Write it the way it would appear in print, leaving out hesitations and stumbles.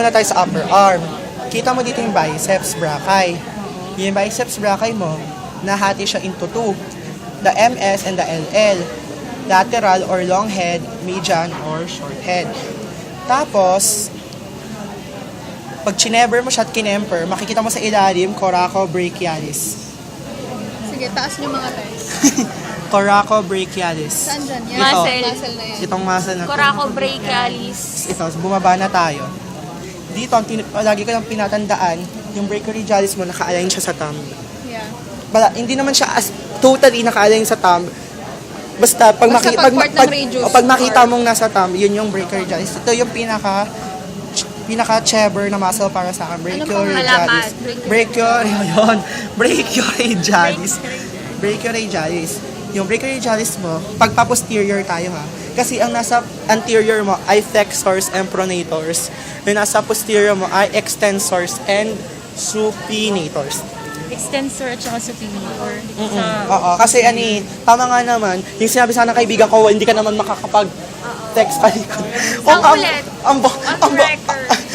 Muna tayo sa upper arm. Kita mo dito yung biceps brachii. Yung biceps brachii mo, nahati siya into two. The MS and the LL. Lateral or long head, median or short head. Tapos, pag chinever mo siya at kinemper, makikita mo sa ilalim, coracobrachialis. Sige, taas niyo mga tayo. Coracobrachialis. Saan dyan? Yan. Ito. Muscle na yan. Itong muscle na to. Coracobrachialis. Ito, bumaba na tayo. Dito, lagi ko lang pinatandaan, yung brachioradialis mo, naka-align siya sa thumb. Yeah. Hindi naman siya totally naka-align sa thumb. Basta, pag, Basta pag part ng radius pag makita or- mong nasa thumb, yun yung brachioradialis. Ito yung pinaka-chever na muscle para sa akin. Brachioradialis. Brachioradialis. Brachioradialis. Yung brachioradialis mo, pagpa-posterior tayo ha. Kasi ang nasa anterior mo ay flexors and pronators. Yung nasa posterior mo ay extensors and supinators. Extensor at saka supinator. Oo, kasi tama nga naman, yung sinabi sana ng kaibigan ko, hindi ka naman makakapag-text pa likod. Sa ulit. Ang On record.